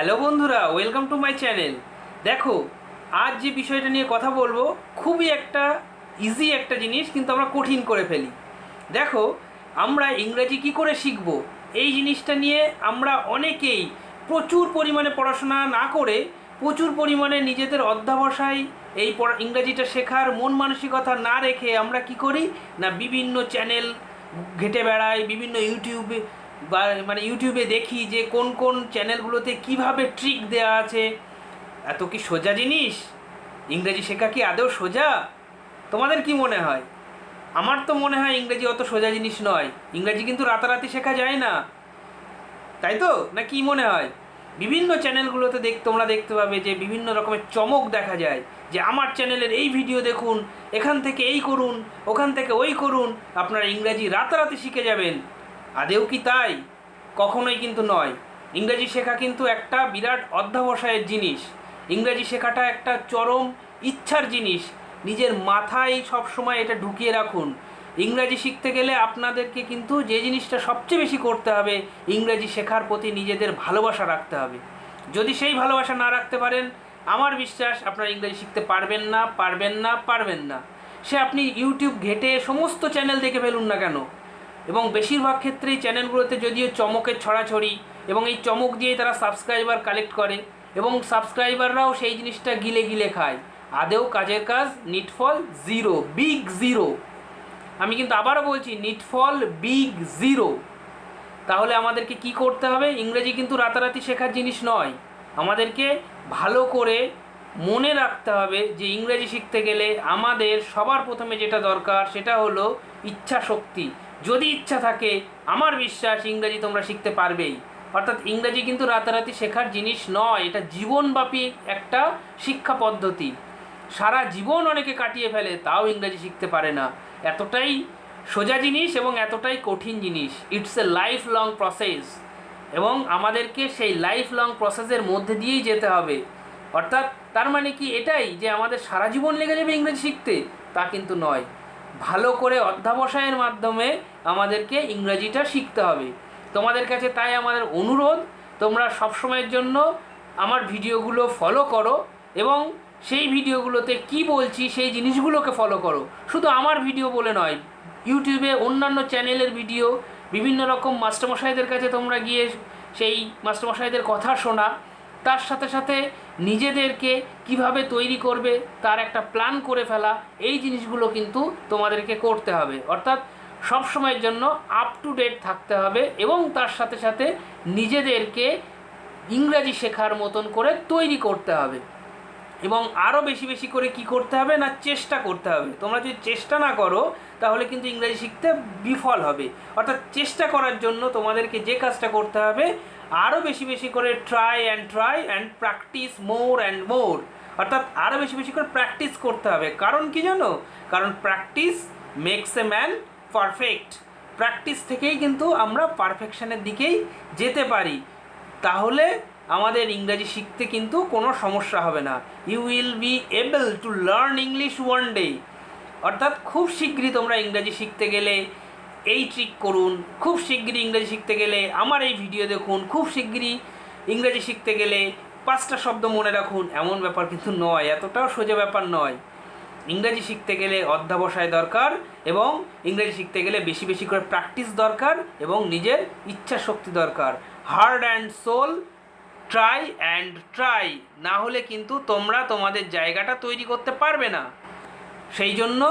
Hello বন্ধুরা, welcome to my channel. দেখো, আজ যে বিষয়টা নিয়ে কথা বলবো খুবই একটা ইজি একটা জিনিস, কিন্তু আমরা কঠিন করে ফেলি। দেখো, আমরা ইংরেজি কি করে শিখব, এই জিনিসটা নিয়ে আমরা অনেকেই প্রচুর পরিমাণে পড়াশোনা না করে প্রচুর পরিমাণে নিজেদের অধ্যবসায় এই ইংরেজিটা শেখার মন মানসিকতা না রেখে আমরা কি করি না, বিভিন্ন চ্যানেল ঘেঁটে বেড়াই, বিভিন্ন ইউটিউবে দেখি যে কোন কোন চ্যানেলগুলোতে কিভাবে ট্রিক দেওয়া আছে। এত কি সোজা জিনিস? ইংরেজি শেখা কি আদৌ সোজা? তোমাদের কি মনে হয়? আমার তো মনে হয় ইংরেজি অত সোজা জিনিস নয়। ইংরেজি কিন্তু রাতারাতি শেখা যায় না, তাই তো? না কি মনে হয়? বিভিন্ন চ্যানেলগুলোতে তোমরা দেখতে পাবে যে বিভিন্ন রকমের চমক দেখা যায়, যে আমার চ্যানেলের এই ভিডিও দেখুন, এখান থেকে এই করুন, ওখান থেকে ওই করুন, আপনারা ইংরেজি রাতারাতি শিখে যাবেন। আদেও কি তাই? কখনোই কিন্তু নয়। ইংরেজি শেখা কিন্তু একটা বিরাট অধ্যবসায়ের জিনিস। ইংরেজি শেখাটা একটা চরম ইচ্ছার জিনিস। নিজের মাথায় সবসময় এটা ঢুকিয়ে রাখুন। ইংরেজি শিখতে গেলে আপনাদেরকে কিন্তু যে জিনিসটা সবচেয়ে বেশি করতে হবে, ইংরেজি শেখার প্রতি নিজেদের ভালোবাসা রাখতে হবে। যদি সেই ভালোবাসা না রাখতে পারেন, আমার বিশ্বাস আপনারা ইংরেজি শিখতে পারবেন না, পারবেন না, পারবেন না। সে আপনি ইউটিউব ঘেঁটে সমস্ত চ্যানেল দেখে ফেলুন না কেন, এবং বেশিরভাগ ক্ষেত্রেই চ্যানেলগুলোতে যদিও চমকের ছড়াছড়ি, এবং এই চমক দিয়েই তারা সাবস্ক্রাইবার কালেক্ট করে, এবং সাবস্ক্রাইবাররাও সেই জিনিসটা গিলে গিলে খায়। আদেও কাজের কাজ নিটফল জিরো, বিগ জিরো। আমি কিন্তু আবারও বলছি, নিটফল বিগ জিরো। তাহলে আমাদেরকে কি করতে হবে? ইংরেজি কিন্তু রাতারাতি শেখার জিনিস নয়। আমাদেরকে ভালো করে মনে রাখতে হবে যে ইংরেজি শিখতে গেলে আমাদের সবার প্রথমে যেটা দরকার সেটা হলো ইচ্ছা শক্তি। যদি ইচ্ছা থাকে, আমার বিশ্বাস ইংরেজি তোমরা শিখতে পারবেই। অর্থাৎ ইংরেজি কিন্তু রাতারাতি শেখার জিনিস নয়, এটা জীবনব্যাপী একটা শিক্ষা পদ্ধতি। সারা জীবন অনেকে কাটিয়ে ফেলে, তাও ইংরেজি শিখতে পারে না। এতটাই সোজা জিনিস এবং এতটাই কঠিন জিনিস। It's a life long process, এবং আমাদেরকে সেই লাইফ লং প্রসেসের মধ্যে দিয়েই যেতে হবে। অর্থাৎ তার মানে কি এটাই যে আমাদের সারা জীবন লেগে যাবে ইংরেজি শিখতে? তা কিন্তু নয়। ভালো করে অধ্যবসায়ের মাধ্যমে আমাদেরকে ইংরেজিটা শিখতে হবে। তোমাদের কাছে তাই আমাদের অনুরোধ, তোমরা সবসময়ের জন্য আমার ভিডিওগুলো ফলো করো, এবং সেই ভিডিওগুলোতে কি বলছি সেই জিনিসগুলোকে ফলো করো। শুধু আমার ভিডিও বলে নয়, ইউটিউবে অন্যান্য চ্যানেলের ভিডিও, বিভিন্ন রকম মাস্টারমশাইদের কাছে তোমরা গিয়ে সেই মাস্টারমশাইদের কথা শোনা। তার সাথে সাথে নিজেদেরকে কিভাবে তৈরি করবে তার একটা প্ল্যান করে ফেলা। এই জিনিসগুলো কিন্তু তোমাদেরকে করতে হবে। অর্থাৎ সব সময়ের জন্য আপ টু ডেট থাকতে হবে, এবং তার সাথে সাথে নিজেদেরকে ইংরাজি শেখার মতন করে তৈরি করতে হবে। এবং আরও বেশি বেশি করে কি করতে হবে না, চেষ্টা করতে হবে। তোমরা যদি চেষ্টা না করো তাহলে কিন্তু ইংরেজি শিখতে বিফল হবে। অর্থাৎ চেষ্টা করার জন্য তোমাদেরকে যে কাজটা করতে হবে, আরও বেশি বেশি করে try and practice more and more. অর্থাৎ আরও বেশি বেশি করে প্র্যাকটিস করতে হবে। কারণ কি জানো? কারণ practice makes a man perfect. Practice থেকেই কিন্তু আমরা পারফেকশনের দিকেই যেতে পারি। তাহলে আমাদের ইংরেজি শিখতে কিন্তু কোনো সমস্যা হবে না। You will be able to learn English one day. অর্থাৎ খুব শীঘ্রই তোমরা ইংরেজি শিখতে গেলে এই ট্রিক করুন, খুব শীঘ্রই ইংরেজি শিখতে গেলে আমার এই ভিডিও দেখুন, খুব শীঘ্রই ইংরেজি শিখতে গেলে 5টা শব্দ মনে রাখুন, এমন ব্যাপার কিন্তু নয়। এতটাও সোজা ব্যাপার নয়। ইংরেজি শিখতে গেলে অধ্যবসায় দরকার, এবং ইংরেজি শিখতে গেলে বেশি বেশি করে প্র্যাকটিস দরকার, এবং নিজের ইচ্ছা শক্তি দরকার। Heart and soul, try and try. না হলে কিন্তু তোমরা তোমাদের জায়গাটা তৈরি করতে পারবে না। সেই জন্য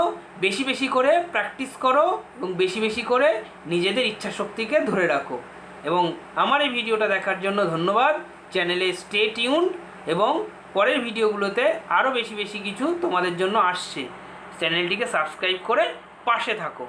বেশি বেশি করে প্র্যাকটিস করো, এবং বেশি বেশি করে নিজেদের ইচ্ছা শক্তিকে ধরে রাখো। এবং আমার এই ভিডিওটা দেখার জন্য ধন্যবাদ। চ্যানেলে স্টে টিউনড, এবং পরের ভিডিওগুলোতে আরও বেশি বেশি কিছু তোমাদের জন্য আসছে। চ্যানেলটিকে সাবস্ক্রাইব করে পাশে থাকো।